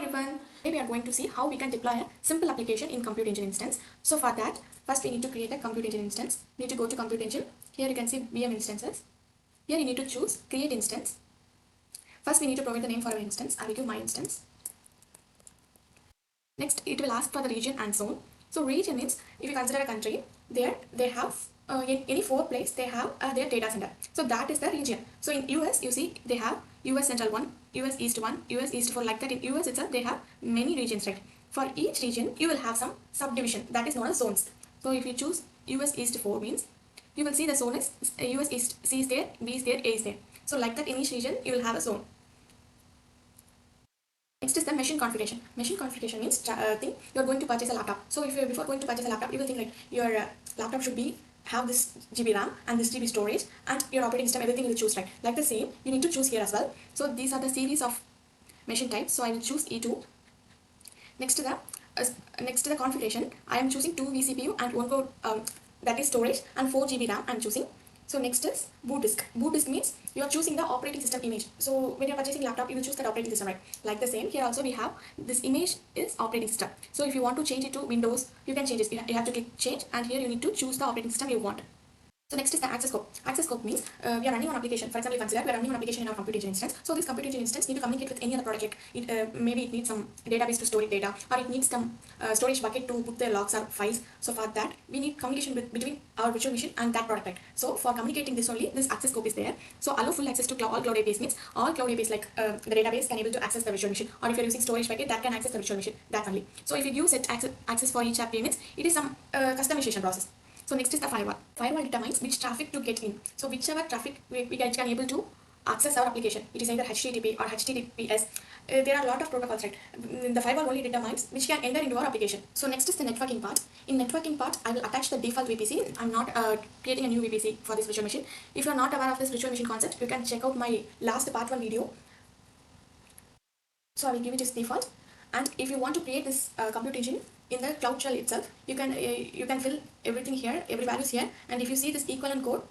everyone, today we are going to see how we can deploy a simple application in Compute Engine instance. So for that, first we need to create a Compute Engine instance. We need to go to Compute Engine. Here you can see VM instances. Here you need to choose create instance. First we need to provide the name for our instance. I will give my instance. Next it will ask for the region and zone. So region means if you consider a country, there they have in any 4 places they have their data center. So that is the region. So in US you see they have US Central 1, US East 1, US East 4, like that. In US itself they have many regions, right? For each region you will have some subdivision that is known as zones. So if you choose US East 4 means you will see the zone is US East, C is there, B is there, A is there. So like that in each region you will have a zone. Next is the machine configuration. Machine configuration means thing you are going to purchase a laptop. So if you before going to purchase a laptop, you will think like your laptop should be have this GB RAM and this GB storage and your operating system, everything you will choose, right? Like the same, you need to choose here as well. So these are the series of machine types. So I will choose E2. Next to the configuration, I am choosing 2 vCPU and 1 core that is storage and 4 GB RAM I am choosing. So next is boot disk. Boot disk means you are choosing the operating system image. So when you are purchasing laptop, you will choose that operating system, right? Like the same, here also we have this image is operating system. So if you want to change it to Windows, you can change it. You have to click change, and here you need to choose the operating system you want. So next is the access scope. Access scope means we are running one application. For example, consider we are running one application in our Compute Engine instance. So this Compute Engine instance need to communicate with any other project. Maybe it needs some database to store its data, or it needs some storage bucket to put the logs or files. So for that, we need communication between our virtual machine and that product, right? So for communicating this only, this access scope is there. So allow full access to all cloud APIs means all cloud APIs like the database can able to access the virtual machine, or if you are using storage bucket, that can access the virtual machine. That only. So if you give set access for each API means it is some customization process. So next is the firewall. Firewall determines which traffic to get in. So whichever traffic we can able to access our application. It is either HTTP or HTTPS. There are a lot of protocols, right? The firewall only determines which can enter into our application. So next is the networking part. In networking part, I will attach the default VPC. I'm not creating a new VPC for this virtual machine. If you are not aware of this virtual machine concept, you can check out my last part 1 video. So I will give it as default. And if you want to create this Compute Engine in the Cloud Shell itself, you can fill everything here, every values here, and if you see this equivalent code,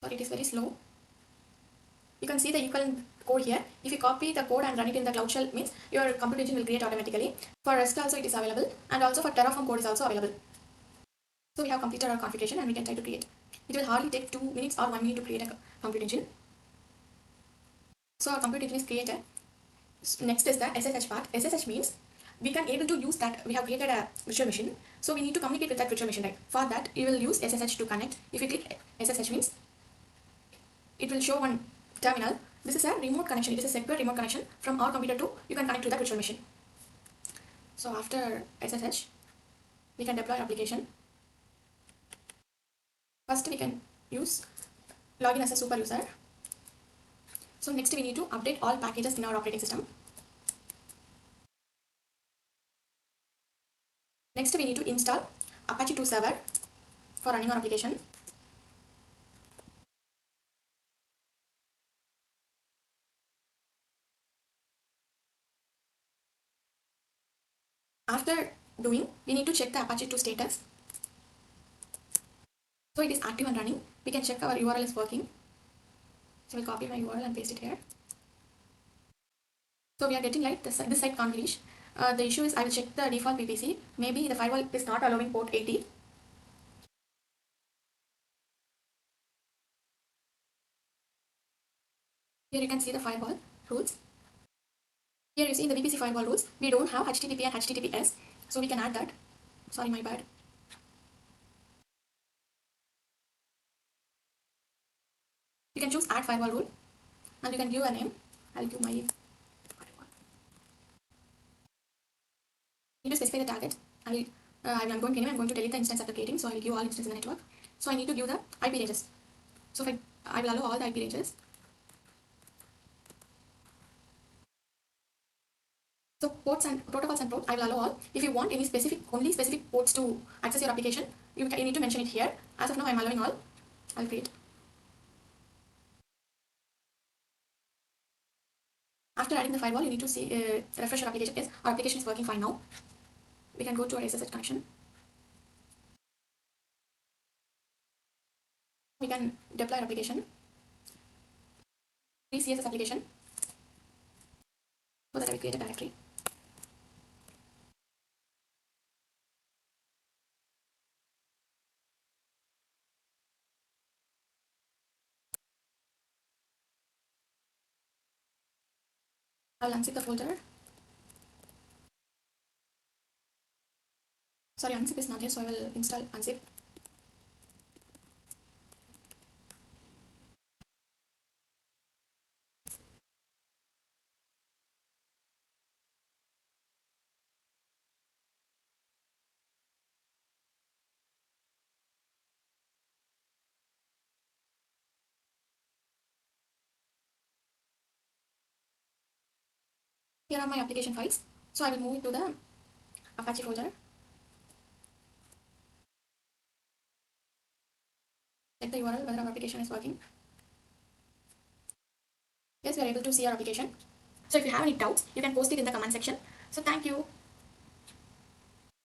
sorry, it is very slow. You can see the equivalent code here. If you copy the code and run it in the Cloud Shell means your Compute Engine will create automatically. For REST also it is available, and also for Terraform code is also available. So we have completed our configuration and we can try to create. It will hardly take 2 minutes or 1 minute to create a Compute Engine. So our Compute Engine is created. Next is the SSH part. SSH means we can able to use that we have created a virtual machine. So we need to communicate with that virtual machine, right? For that, you will use SSH to connect. If you click SSH means it will show one terminal. This is a remote connection. It is a secure remote connection from our computer to you can connect to that virtual machine. So after SSH, we can deploy application. First, we can use login as a super user. So next, we need to update all packages in our operating system. Next, we need to install Apache 2 server for running our application. After doing, we need to check the Apache 2 status. So it is active and running. We can check our URL is working. So we'll copy my URL and paste it here. So we are getting like this site can't reach. The issue is I will check the default VPC. Maybe the firewall is not allowing port 80. Here you can see the firewall rules. Here you see in the VPC firewall rules, we don't have HTTP and HTTPS. So we can add that. Sorry, my bad. You can choose add firewall rule and you can give a name. I'll give my firewall. You need to specify the target. I'm going to delete the instance after creating, so I will give all instances in the network. So I need to give the IP ranges. So if I will allow all the IP ranges. So ports and protocols and ports, I will allow all. If you want any only specific ports to access your application, you need to mention it here. As of now, I am allowing all. I'll create. After adding the firewall, you need to see refresh your application. Yes, our application is working fine now. We can go to our SSH connection. We can deploy our application. CSS application. For that I will create a directory. I will unzip the folder. Sorry, unzip is not here, so I will install unzip. Here are my application files. So I will move it to the Apache folder. Check the URL whether our application is working. Yes, we are able to see our application. So if you have any doubts, you can post it in the comment section. So thank you.